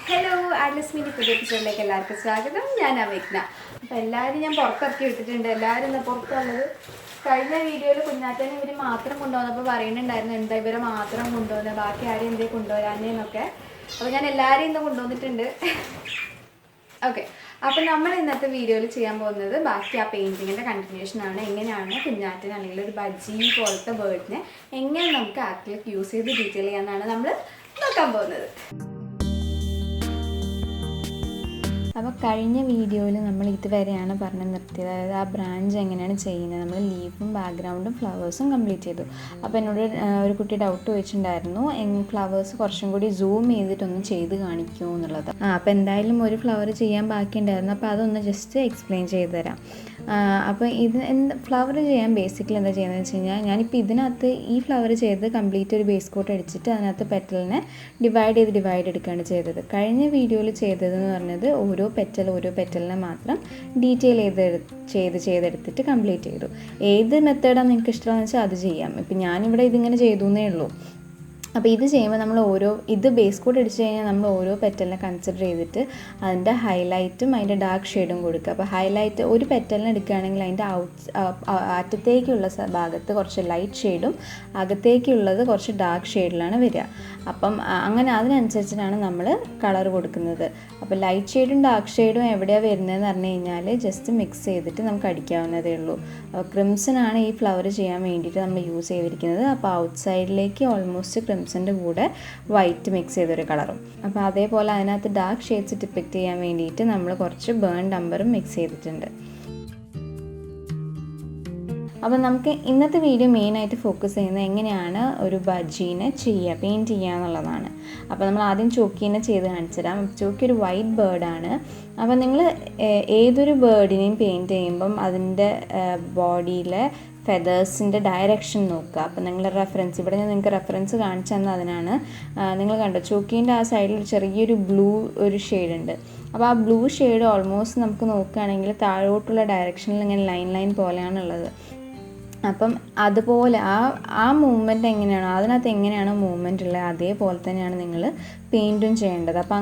Hello ആഗ്നസ്മിൻ്റെ പുതിയ എപ്പിസോഡിലേക്ക് എല്ലാവർക്കും സ്വാഗതം. ഞാൻ അവിഗ്ന. അപ്പോൾ എല്ലാവരും ഞാൻ പുറത്തിറക്കി വിട്ടിട്ടുണ്ട്. എല്ലാവരും ഇന്ന് പുറത്തുള്ളത്. കഴിഞ്ഞ വീഡിയോയിൽ കുഞ്ഞാറ്റനെ ഇവർ മാത്രം കൊണ്ടുപോകുന്നപ്പോൾ പറയുന്നുണ്ടായിരുന്നു എന്താ ഇവരെ മാത്രം കൊണ്ടുപോകുന്നത്, ബാക്കി ആരെയും എന്തേ കൊണ്ടുവരാനേന്നൊക്കെ. അപ്പോൾ ഞാൻ എല്ലാവരെയും ഇന്ന് കൊണ്ടുവന്നിട്ടുണ്ട്. ഓക്കെ, അപ്പോൾ നമ്മൾ ഇന്നത്തെ വീഡിയോയിൽ ചെയ്യാൻ പോകുന്നത് ബാക്കി ആ പെയിൻറ്റിങ്ങിൻ്റെ കണ്ടിന്യൂഷനാണ്. എങ്ങനെയാണ് കുഞ്ഞാറ്റന് അല്ലെങ്കിൽ ഒരു ബജ്ജി പോലത്തെ ബേർഡിനെ എങ്ങനെ നമുക്ക് ആക്രിലിക് യൂസ് ചെയ്ത് ഡീറ്റെയിൽ ചെയ്യാമെന്നാണ് നമ്മൾ നോക്കാൻ പോകുന്നത്. അപ്പോൾ കഴിഞ്ഞ വീഡിയോയിൽ നമ്മൾ ഇതുവരെയാണ് പറഞ്ഞ് നിർത്തിയത്. അതായത് ആ ബ്രാഞ്ച് എങ്ങനെയാണ് ചെയ്യുന്നത്. നമ്മൾ ലീഫും ബാക്ക്ഗ്രൗണ്ടും ഫ്ലവേഴ്സും കംപ്ലീറ്റ് ചെയ്തു. അപ്പോൾ എന്നോട് ഒരു കുട്ടി ഡൗട്ട് ചോദിച്ചിട്ടുണ്ടായിരുന്നു, ഫ്ലവേഴ്സ് കുറച്ചും കൂടി സൂം ചെയ്തിട്ടൊന്ന് ചെയ്ത് കാണിക്കുമോ എന്നുള്ളത്. അപ്പോൾ എന്തായാലും ഒരു ഫ്ലവർ ചെയ്യാൻ ബാക്കിയുണ്ടായിരുന്നു. അപ്പോൾ അതൊന്ന് ജസ്റ്റ് എക്സ്പ്ലെയിൻ ചെയ്ത് തരാം. അപ്പോൾ ഇത് ഫ്ലവർ ചെയ്യാൻ ബേസിക്കലി എന്താ ചെയ്യുന്നത് വെച്ച് കഴിഞ്ഞാൽ, ഞാനിപ്പോൾ ഇതിനകത്ത് ഈ ഫ്ലവർ ചെയ്ത് കംപ്ലീറ്റ് ഒരു ബേസ് കോട്ട് അടിച്ചിട്ട് അതിനകത്ത് പെറ്റലിനെ ഡിവൈഡ് എടുക്കുകയാണ് ചെയ്തത്. കഴിഞ്ഞ വീഡിയോയിൽ ചെയ്തതെന്ന് പറഞ്ഞത് ഓരോ പെറ്റലിനെ മാത്രം ഡീറ്റെയിൽ ചെയ്തെടുത്തിട്ട് കംപ്ലീറ്റ് ചെയ്തു. ഏത് മെത്തേഡാണ് നിങ്ങൾക്ക് ഇഷ്ടമാണെന്ന് വെച്ചാൽ അത് ചെയ്യാം. ഇപ്പം ഞാനിവിടെ ഇതിങ്ങനെ ചെയ്തു എന്നേ ഉള്ളൂ. അപ്പോൾ ഇത് ചെയ്യുമ്പോൾ നമ്മൾ ഇത് ബേസ് കോട്ട് അടിച്ച് കഴിഞ്ഞാൽ നമ്മൾ ഓരോ പെറ്റലിനെ കൺസിഡർ ചെയ്തിട്ട് അതിൻ്റെ ഹൈലൈറ്റും അതിൻ്റെ ഡാർക്ക് ഷെയ്ഡും കൊടുക്കുക. അപ്പോൾ ഹൈലൈറ്റ് ഒരു പെറ്റലിനെ എടുക്കുകയാണെങ്കിൽ അതിൻ്റെ അറ്റത്തേക്കുള്ള ഭാഗത്ത് കുറച്ച് ലൈറ്റ് ഷെയ്ഡും അകത്തേക്കുള്ളത് കുറച്ച് ഡാർക്ക് ഷെയ്ഡിലാണ് വരിക. അപ്പം അങ്ങനെ അതിനനുസരിച്ചിട്ടാണ് നമ്മൾ കളർ കൊടുക്കുന്നത്. അപ്പോൾ ലൈറ്റ് ഷെയ്ഡും ഡാർക്ക് ഷെയ്ഡും എവിടെയാണ് വരുന്നതെന്ന് പറഞ്ഞു കഴിഞ്ഞാൽ ജസ്റ്റ് മിക്സ് ചെയ്തിട്ട് നമുക്ക് അടിക്കാവുന്നതേ ഉള്ളൂ. അപ്പോൾ ക്രിംസനാണ് ഈ ഫ്ലവർ ചെയ്യാൻ വേണ്ടിയിട്ട് നമ്മൾ യൂസ് ചെയ്തിരിക്കുന്നത്. അപ്പോൾ ഔട്ട് സൈഡിലേക്ക് ഓൾമോസ്റ്റ് ക്രിംസൻ്റെ കൂടെ വൈറ്റ് മിക്സ് ചെയ്തൊരു കളറും. അപ്പോൾ അതേപോലെ അതിനകത്ത് ഡാർക്ക് ഷെയ്ഡ്സ് ഡിപ്പിക്റ്റ് ചെയ്യാൻ വേണ്ടിയിട്ട് നമ്മൾ കുറച്ച് ബേൺഡ് അമ്പറും മിക്സ് ചെയ്തിട്ടുണ്ട്. അപ്പോൾ നമുക്ക് ഇന്നത്തെ വീഡിയോ മെയിനായിട്ട് ഫോക്കസ് ചെയ്യുന്നത് എങ്ങനെയാണ് ഒരു ബജ്ജീനെ പെയിൻറ്റ് ചെയ്യുക എന്നുള്ളതാണ്. അപ്പോൾ നമ്മൾ ആദ്യം ചോക്കീനെ ചെയ്ത് കാണിച്ചു തരാം. ചോക്കി ഒരു വൈറ്റ് ബേർഡാണ്. അപ്പോൾ നിങ്ങൾ ഏതൊരു ബേർഡിനെയും പെയിൻറ്റ് ചെയ്യുമ്പം അതിൻ്റെ ബോഡിയിലെ ഫെതേഴ്സിൻ്റെ ഡയറക്ഷൻ നോക്കുക. അപ്പോൾ നിങ്ങളുടെ റെഫറൻസ് ഇവിടെ ഞാൻ നിങ്ങൾക്ക് റെഫറൻസ് കാണിച്ചു തന്നത് അതിനാണ്. നിങ്ങൾ കണ്ടോ ചോക്കീൻ്റെ ആ സൈഡിൽ ചെറിയൊരു ബ്ലൂ ഒരു ഷെയ്ഡ് ഉണ്ട്. അപ്പോൾ ആ ബ്ലൂ ഷെയ്ഡ് ഓൾമോസ്റ്റ് നമുക്ക് നോക്കുകയാണെങ്കിൽ താഴോട്ടുള്ള ഡയറക്ഷനിൽ ഇങ്ങനെ ലൈൻ പോലെയാണുള്ളത്. അപ്പം അതുപോലെ ആ മൂവ്മെൻറ്റ് എങ്ങനെയാണോ അതിനകത്ത് എങ്ങനെയാണോ മൂവ്മെൻ്റ് ഉള്ളത് അതേപോലെ തന്നെയാണ് നിങ്ങൾ പെയിൻറ്റും ചെയ്യേണ്ടത്. അപ്പോൾ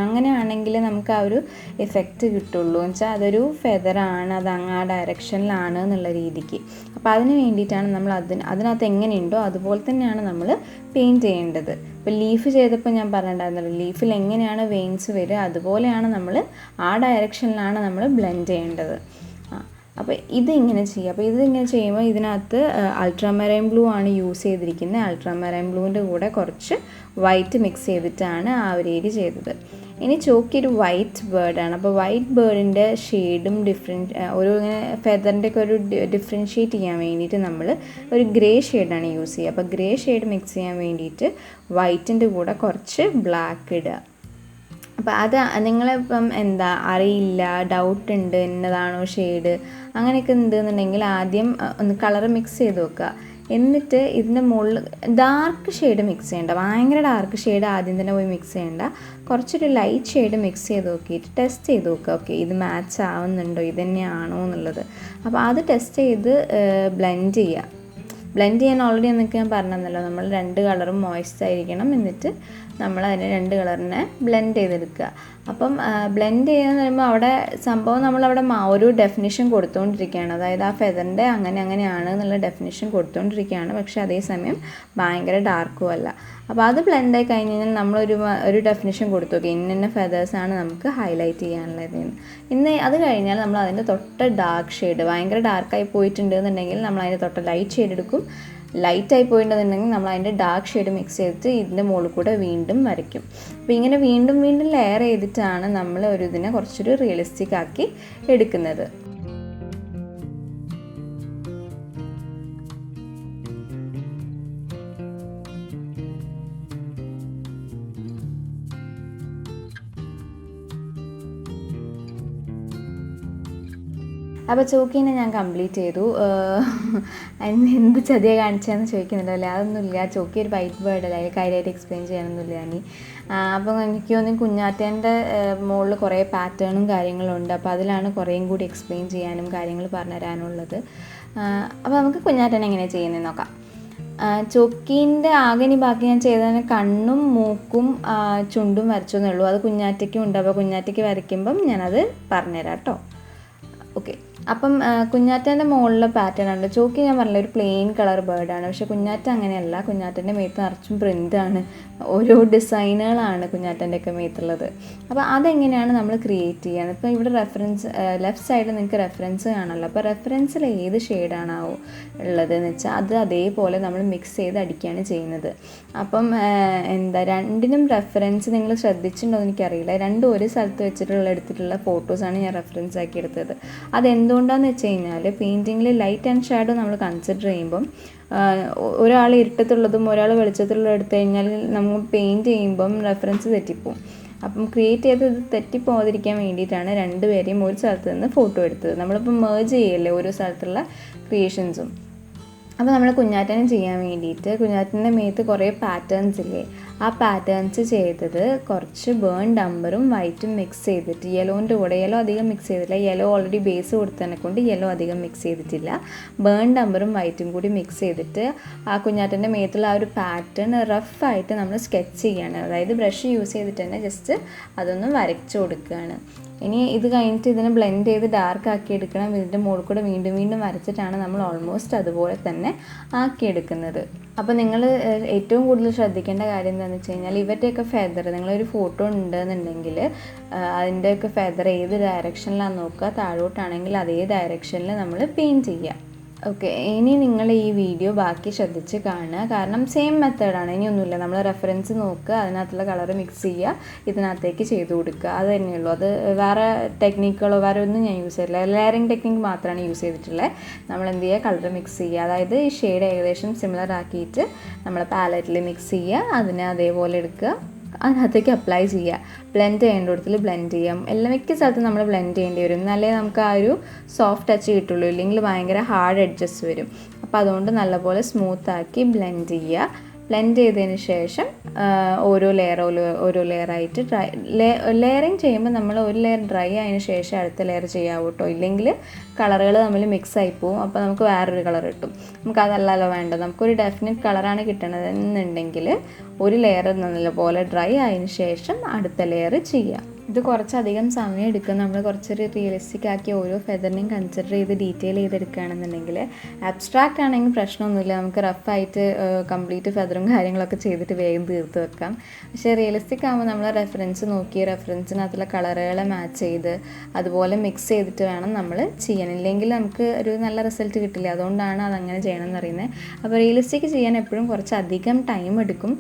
അങ്ങനെയാണെങ്കിൽ നമുക്ക് ആ ഒരു എഫക്റ്റ് കിട്ടുള്ളൂ. എന്ന് വെച്ചാൽ അതൊരു ഫെദറാണ്, അത് ആ ഡയറക്ഷനിലാണ് എന്നുള്ള രീതിക്ക്. അപ്പോൾ അതിന് വേണ്ടിയിട്ടാണ് നമ്മൾ അതിനകത്ത് എങ്ങനെയുണ്ടോ അതുപോലെ തന്നെയാണ് നമ്മൾ പെയിൻറ്റ് ചെയ്യേണ്ടത്. ഇപ്പോൾ ലീഫ് ചെയ്തപ്പോൾ ഞാൻ പറഞ്ഞിട്ടുണ്ടായിരുന്നല്ലോ, ലീഫിൽ എങ്ങനെയാണ് വെയിൻസ് വരിക അതുപോലെയാണ് നമ്മൾ ആ ഡയറക്ഷനിലാണ് നമ്മൾ ബ്ലെൻഡ് ചെയ്യേണ്ടത്. അപ്പോൾ ഇതിങ്ങനെ ചെയ്യുക. അപ്പോൾ ഇതിങ്ങനെ ചെയ്യുമ്പോൾ ഇതിനകത്ത് അൾട്രാമറൈൻ ബ്ലൂ ആണ് യൂസ് ചെയ്തിരിക്കുന്നത്. അൾട്രാമറൈൻ ബ്ലൂവിൻ്റെ കൂടെ കുറച്ച് വൈറ്റ് മിക്സ് ചെയ്തിട്ടാണ് ആ ഒരു ഏരിയ ചെയ്തത്. ഇനി ചോക്കി ഒരു വൈറ്റ് ബേർഡാണ്. അപ്പോൾ വൈറ്റ് ബേർഡിൻ്റെ ഷെയ്ഡും ഒരു ഇങ്ങനെ ഫെദറിൻ്റെയൊക്കെ ഒരു ഡിഫറൻഷ്യേറ്റ് ചെയ്യാൻ വേണ്ടിയിട്ട് നമ്മൾ ഒരു ഗ്രേ ഷെയ്ഡാണ് യൂസ് ചെയ്യുക. അപ്പോൾ ഗ്രേ ഷെയ്ഡ് മിക്സ് ചെയ്യാൻ വേണ്ടിയിട്ട് വൈറ്റിൻ്റെ കൂടെ കുറച്ച് ബ്ലാക്ക് ഇടുക. അപ്പോൾ അത് നിങ്ങളിപ്പം അറിയില്ല, ഡൗട്ട് ഉണ്ട് എന്നതാണോ ഷെയ്ഡ് അങ്ങനെയൊക്കെ ഉണ്ടെന്നുണ്ടെങ്കിൽ ആദ്യം ഒന്ന് കളർ മിക്സ് ചെയ്ത് വെക്കുക. എന്നിട്ട് ഇതിൻ്റെ മുകളിൽ ഡാർക്ക് ഷെയ്ഡ് മിക്സ് ചെയ്യേണ്ട, ഭയങ്കര ഡാർക്ക് ഷെയ്ഡ് ആദ്യം തന്നെ പോയി മിക്സ് ചെയ്യേണ്ട. കുറച്ചൊരു ലൈറ്റ് ഷെയ്ഡ് മിക്സ് ചെയ്ത് നോക്കിയിട്ട് ടെസ്റ്റ് ചെയ്ത് നോക്കുക. ഓക്കെ, ഇത് മാച്ച് ആവുന്നുണ്ടോ, ഇത് തന്നെയാണോ എന്നുള്ളത്. അപ്പോൾ അത് ടെസ്റ്റ് ചെയ്ത് ബ്ലെൻഡ് ചെയ്യാൻ ഓൾറെഡി എന്നൊക്കെ ഞാൻ പറഞ്ഞല്ലോ, നമ്മൾ രണ്ട് കളറും മോയ്സ്റ്റ് ആയിരിക്കണം. എന്നിട്ട് നമ്മൾ അതിനെ രണ്ട് കളറിനെ ബ്ലെൻഡ് ചെയ്തെടുക്കുക. അപ്പം ബ്ലെൻഡ് ചെയ്യുകയെന്ന് പറയുമ്പോൾ അവിടെ സംഭവം നമ്മളവിടെ ഒരു ഡെഫിനിഷൻ കൊടുത്തുകൊണ്ടിരിക്കുകയാണ്. അതായത് ആ ഫെദറിൻ്റെ അങ്ങനെയാണ് എന്നുള്ള ഡെഫിനിഷൻ കൊടുത്തുകൊണ്ടിരിക്കുകയാണ്. പക്ഷേ അതേസമയം ഭയങ്കര ഡാർക്കും അല്ല. അപ്പോൾ അത് ബ്ലെൻഡായി കഴിഞ്ഞ് കഴിഞ്ഞാൽ നമ്മളൊരു ഡെഫിനിഷൻ കൊടുത്തു നോക്കി, ഇന്ന ഫെദേഴ്സാണ് നമുക്ക് ഹൈലൈറ്റ് ചെയ്യാനുള്ളത്. അത് കഴിഞ്ഞാൽ നമ്മൾ അതിൻ്റെ തൊട്ട് ഡാർക്ക് ഷെയ്ഡ് ഭയങ്കര ഡാർക്കായി പോയിട്ടുണ്ടെന്നുണ്ടെങ്കിൽ നമ്മൾ അതിൻ്റെ തൊട്ട് ലൈറ്റ് ഷെയ്ഡ് എടുക്കും. ലൈറ്റായി പോയിട്ടുണ്ടെന്നുണ്ടെങ്കിൽ നമ്മൾ അതിൻ്റെ ഡാർക്ക് ഷെയ്ഡ് മിക്സ് ചെയ്തിട്ട് ഇതിൻ്റെ മുകളിൽ കൂടെ വീണ്ടും വരയ്ക്കും. അപ്പോൾ ഇങ്ങനെ വീണ്ടും ലെയർ ചെയ്തിട്ടാണ് നമ്മൾ ഇതിനെ കുറച്ചൊരു റിയലിസ്റ്റിക് ആക്കി എടുക്കുന്നത്. അപ്പോൾ ചോക്കീനെ ഞാൻ കംപ്ലീറ്റ് ചെയ്തു. എന്ത് ചതിയാണ് കാണിച്ചതെന്ന് ചോദിക്കുന്നുണ്ടല്ലേ, അതൊന്നുമില്ല. ചോക്കി ഒരു വൈറ്റ് ബേർഡല്ല, അതിൽ കാര്യമായിട്ട് എക്സ്പ്ലെയിൻ ചെയ്യാനൊന്നുമില്ല ഞാൻ. അപ്പോൾ എനിക്ക് തോന്നുന്നു കുഞ്ഞാറ്റേൻ്റെ മുകളിൽ കുറേ പാറ്റേണും കാര്യങ്ങളുണ്ട്. അപ്പോൾ അതിലാണ് കുറേയും കൂടി എക്സ്പ്ലെയിൻ ചെയ്യാനും കാര്യങ്ങൾ പറഞ്ഞു തരാനുള്ളത്. അപ്പോൾ നമുക്ക് കുഞ്ഞാറ്റേനെ എങ്ങനെയാണ് ചെയ്യുന്നത് നോക്കാം. ചൊക്കീൻ്റെ ആകെ ഇനി ബാക്കി ഞാൻ ചെയ്തതിന് കണ്ണും മൂക്കും ചുണ്ടും വരച്ചെന്നേ ഉള്ളൂ. അത് കുഞ്ഞാറ്റയ്ക്കും ഉണ്ട്. അപ്പോൾ കുഞ്ഞാറ്റയ്ക്ക് വരയ്ക്കുമ്പം ഞാനത് പറഞ്ഞുതരാം കേട്ടോ. ഓക്കെ, അപ്പം കുഞ്ഞാറ്റേൻ്റെ മുകളിലെ പാറ്റേൺ ഉണ്ട്. ചോക്കി ഞാൻ പറഞ്ഞില്ല ഒരു പ്ലെയിൻ കളർ ബേർഡാണ്. പക്ഷേ കുഞ്ഞാറ്റ അങ്ങനെയല്ല. കുഞ്ഞാറ്റൻ്റെ മേത്ത് നിറച്ചും പ്രിൻ്റാണ്, ഓരോ ഡിസൈനുകളാണ് കുഞ്ഞാറ്റൻ്റെയൊക്കെ മേത്തുള്ളത്. അപ്പോൾ അതെങ്ങനെയാണ് നമ്മൾ ക്രിയേറ്റ് ചെയ്യുന്നത്? ഇപ്പോൾ ഇവിടെ റെഫറൻസ് ലെഫ്റ്റ് സൈഡിൽ നിങ്ങൾക്ക് റെഫറൻസ് കാണുമല്ലോ. അപ്പോൾ റെഫറൻസിൽ ഏത് ഷെയ്ഡാണാവോ ഉള്ളതെന്ന് വെച്ചാൽ അത് അതേപോലെ നമ്മൾ മിക്സ് ചെയ്ത് അടിക്കുകയാണ് ചെയ്യുന്നത്. അപ്പം രണ്ടിനും റെഫറൻസ് നിങ്ങൾ ശ്രദ്ധിച്ചിട്ടുണ്ടോ എന്ന് എനിക്കറിയില്ല. രണ്ടും ഒരു സ്ഥലത്ത് വെച്ചിട്ടുള്ള എടുത്തിട്ടുള്ള ഫോട്ടോസാണ് ഞാൻ റെഫറൻസ് ആക്കി എടുത്തത്. അതെന്തുകൊണ്ടാണെന്ന് വെച്ച് കഴിഞ്ഞാൽ പെയിൻറ്റിങ്ങിൽ ലൈറ്റ് ആൻഡ് ഷാഡോ നമ്മൾ കൺസിഡർ ചെയ്യുമ്പം ഒരാൾ ഇരുട്ടത്തുള്ളതും ഒരാൾ വെളിച്ചത്തുള്ളതും എടുത്തു കഴിഞ്ഞാൽ നമ്മൾ പെയിൻറ്റ് ചെയ്യുമ്പം റെഫറൻസ് തെറ്റിപ്പോവും. അപ്പം ക്രിയേറ്റ് ചെയ്തത് തെറ്റിപ്പോകാതിരിക്കാൻ വേണ്ടിയിട്ടാണ് രണ്ടുപേരെയും ഒരു സ്ഥലത്ത് നിന്ന് ഫോട്ടോ എടുത്തത്. നമ്മളിപ്പോൾ മേർജ് ചെയ്യല്ലേ ഓരോ സ്ഥലത്തുള്ള ക്രിയേഷൻസും. അപ്പോൾ നമ്മൾ കുഞ്ഞാറ്റനെ ചെയ്യാൻ വേണ്ടിയിട്ട് കുഞ്ഞാറ്റൻ്റെ മേത്ത് കുറേ പാറ്റേൺസ് ഇല്ലേ, ആ പാറ്റേൺസ് ചെയ്തത് കുറച്ച് ബേൺഡ് അമ്പറും വൈറ്റും മിക്സ് ചെയ്തിട്ട്, യെല്ലോൻ്റെ കൂടെ യെല്ലോ അധികം മിക്സ് ചെയ്തിട്ടില്ല, യെല്ലോ ഓൾറെഡി ബേസ് കൊടുത്തതിനെ കൊണ്ട് യെല്ലോ അധികം മിക്സ് ചെയ്തിട്ടില്ല, ബേൺഡ് അമ്പറും വൈറ്റും കൂടി മിക്സ് ചെയ്തിട്ട് ആ കുഞ്ഞാറ്റൻ്റെ മേത്തുള്ള ആ ഒരു പാറ്റേൺ റഫായിട്ട് നമ്മൾ സ്കെച്ച് ചെയ്യുകയാണ്. അതായത് ബ്രഷ് യൂസ് ചെയ്തിട്ട് തന്നെ ജസ്റ്റ് അതൊന്ന് വരച്ചു കൊടുക്കുകയാണ്. ഇനി ഇത് കഴിഞ്ഞിട്ട് ഇതിനെ ബ്ലെൻഡ് ചെയ്ത് ഡാർക്ക് ആക്കി എടുക്കണം. ഇതിൻ്റെ മുകളിൽ കൂടെ വീണ്ടും വീണ്ടും വരച്ചിട്ടാണ് നമ്മൾ ഓൾമോസ്റ്റ് അതുപോലെ തന്നെ ആക്കിയെടുക്കുന്നത്. അപ്പോൾ നിങ്ങൾ ഏറ്റവും കൂടുതൽ ശ്രദ്ധിക്കേണ്ട കാര്യം എന്താണെന്ന് വെച്ച് കഴിഞ്ഞാൽ ഇവരുടെയൊക്കെ ഫെദർ, നിങ്ങളൊരു ഫോട്ടോ ഉണ്ടെന്നുണ്ടെങ്കിൽ അതിൻ്റെയൊക്കെ ഫെദർ ഏത് ഡയറക്ഷനിലാണെന്ന് നോക്കുക. താഴോട്ടാണെങ്കിൽ അതേ ഡയറക്ഷനിൽ നമ്മൾ പെയിൻറ്റ് ചെയ്യുക. ഓക്കെ, ഇനി നിങ്ങൾ ഈ വീഡിയോ ബാക്കി ശ്രദ്ധിച്ച് കാണുക. കാരണം സെയിം മെത്തേഡാണ്, ഇനിയൊന്നുമില്ല. നമ്മൾ റെഫറൻസ് നോക്കുക, അതിനകത്തുള്ള കളർ മിക്സ് ചെയ്യുക, ഇതിനകത്തേക്ക് ചെയ്ത് കൊടുക്കുക, അത് തന്നെയുള്ളൂ. അത് വേറെ ടെക്നിക്കുകളോ വേറെ ഒന്നും ഞാൻ യൂസ് ചെയ്തില്ല. ലെയറിങ് ടെക്നിക്ക് മാത്രമാണ് യൂസ് ചെയ്തിട്ടുള്ളത്. നമ്മൾ എന്ത് ചെയ്യുക, കളർ മിക്സ് ചെയ്യുക. അതായത് ഈ ഷെയ്ഡ് ഏകദേശം സിമിലർ ആക്കിയിട്ട് നമ്മൾ പാലറ്റിൽ മിക്സ് ചെയ്യുക, അതിനെ അതേപോലെ എടുക്കുക, അതിനകത്തേക്ക് അപ്ലൈ ചെയ്യുക. ബ്ലെൻഡ് ചെയ്യേണ്ട ഇടത്തിൽ ബ്ലെൻഡ് ചെയ്യാം. മിക്ക സ്ഥലത്തും നമ്മൾ ബ്ലെൻഡ് ചെയ്യേണ്ടി വരും, എന്നാലേ നമുക്ക് ആ ഒരു സോഫ്റ്റ് ടച്ച് കിട്ടുള്ളൂ. ഇല്ലെങ്കിൽ ഭയങ്കര ഹാർഡ് എഡ്ജസ് വരും. അപ്പോൾ അതുകൊണ്ട് നല്ലപോലെ സ്മൂത്താക്കി ബ്ലെൻഡ് ചെയ്യുക. ബ്ലെൻഡ് ചെയ്തതിന് ശേഷം ഓരോ ലെയറായിട്ട് ലെയറിങ് ചെയ്യുമ്പോൾ നമ്മൾ ഒരു ലെയർ ഡ്രൈ ആയതിനു ശേഷം അടുത്ത ലെയർ ചെയ്യാവൂ കേട്ടോ. ഇല്ലെങ്കിൽ കളറുകൾ തമ്മിൽ മിക്സ് ആയി പോവും. അപ്പോൾ നമുക്ക് വേറൊരു കളർ കിട്ടും. നമുക്കതല്ലല്ലോ വേണ്ടത്. നമുക്കൊരു ഡെഫിനറ്റ് കളറാണ് കിട്ടണതെന്നുണ്ടെങ്കിൽ ഒരു ലെയർ നല്ലപോലെ ഡ്രൈ ആയതിനു ശേഷം അടുത്ത ലെയർ ചെയ്യുക. ഇത് കുറച്ചധികം സമയം എടുക്കും. നമ്മൾ കുറച്ചൊരു റിയലിസ്റ്റിക് ആക്കി ഓരോ ഫെദറിനെയും കൺസിഡർ ചെയ്ത് ഡീറ്റെയിൽ ചെയ്തെടുക്കുകയാണെന്നുണ്ടെങ്കിൽ, ആബ്സ്ട്രാക്റ്റ് ആണെങ്കിൽ പ്രശ്നമൊന്നുമില്ല, നമുക്ക് റഫായിട്ട് കംപ്ലീറ്റ് ഫെദറും കാര്യങ്ങളൊക്കെ ചെയ്തിട്ട് വേഗം തീർത്ത് വെക്കാം. പക്ഷേ റിയലിസ്റ്റിക് ആകുമ്പോൾ നമ്മൾ റെഫറൻസ് നോക്കി റെഫറൻസിനകത്തുള്ള കളറുകളെ മാച്ച് ചെയ്ത് അതുപോലെ മിക്സ് ചെയ്തിട്ട് വേണം നമ്മൾ ചെയ്യാൻ. ഇല്ലെങ്കിൽ നമുക്ക് ഒരു നല്ല റിസൾട്ട് കിട്ടില്ല. അതുകൊണ്ടാണ് അതങ്ങനെ ചെയ്യണമെന്ന് പറയുന്നത്. അപ്പോൾ റിയലിസ്റ്റിക് ചെയ്യാൻ എപ്പോഴും കുറച്ചധികം ടൈം എടുക്കും.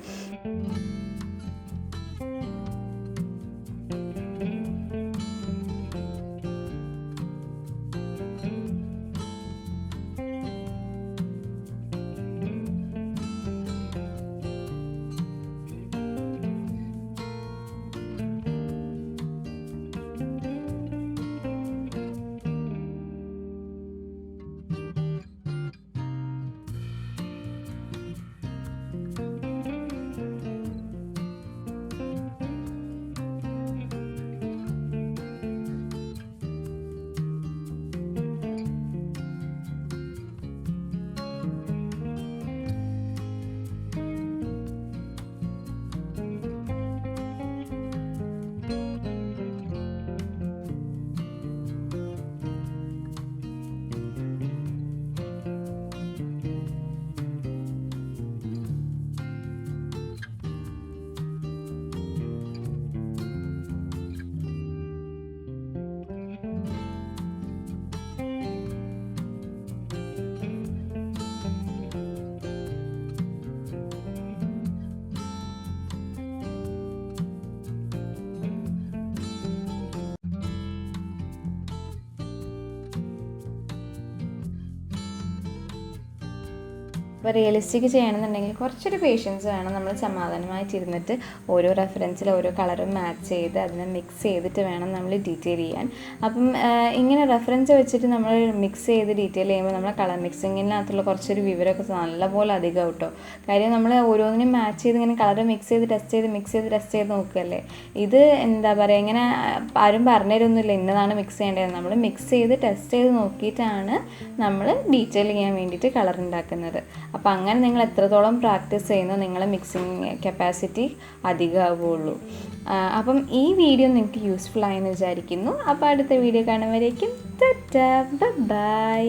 അപ്പോൾ റിയലിസ്റ്റിക് ചെയ്യണമെന്നുണ്ടെങ്കിൽ കുറച്ചൊരു പേഷ്യൻസ് വേണം. നമ്മൾ സമാധാനമായിട്ടിരുന്നിട്ട് ഓരോ റെഫറൻസിൽ ഓരോ കളറും മാച്ച് ചെയ്ത് അതിനെ മിക്സ് ചെയ്തിട്ട് വേണം നമ്മൾ ഡീറ്റെയിൽ ചെയ്യാൻ. അപ്പം ഇങ്ങനെ റെഫറൻസ് വെച്ചിട്ട് നമ്മൾ മിക്സ് ചെയ്ത് ഡീറ്റെയിൽ ചെയ്യുമ്പോൾ നമ്മളെ കളർ മിക്സിങ്ങിനകത്തുള്ള കുറച്ചൊരു വിവരമൊക്കെ നല്ലപോലെ അധികം കേട്ടോ. കാര്യം നമ്മൾ ഓരോന്നിനും മാച്ച് ചെയ്ത് ഇങ്ങനെ കളർ മിക്സ് ചെയ്ത് ടെസ്റ്റ് ചെയ്ത് നോക്കുകയല്ലേ. ഇത് എന്താ പറയുക, ഇങ്ങനെ ആരും പറഞ്ഞുതരൊന്നുമില്ല ഇന്നതാണ് മിക്സ് ചെയ്യേണ്ടത്. നമ്മൾ മിക്സ് ചെയ്ത് ടെസ്റ്റ് ചെയ്ത് നോക്കിയിട്ടാണ് നമ്മൾ ഡീറ്റെയിൽ ചെയ്യാൻ വേണ്ടിയിട്ട് കളർ ഉണ്ടാക്കുന്നത്. അപ്പോൾ അങ്ങനെ നിങ്ങൾ എത്രത്തോളം പ്രാക്ടീസ് ചെയ്യുന്നോ നിങ്ങളെ മിക്സിങ് കപ്പാസിറ്റി അധികമാവുകയുള്ളൂ. അപ്പം ഈ വീഡിയോ നിങ്ങൾക്ക് യൂസ്ഫുൾ ആയെന്ന് വിചാരിക്കുന്നു. അപ്പോൾ അടുത്ത വീഡിയോ കാണുമ്പോഴേക്കും ടാറ്റാ ബൈ.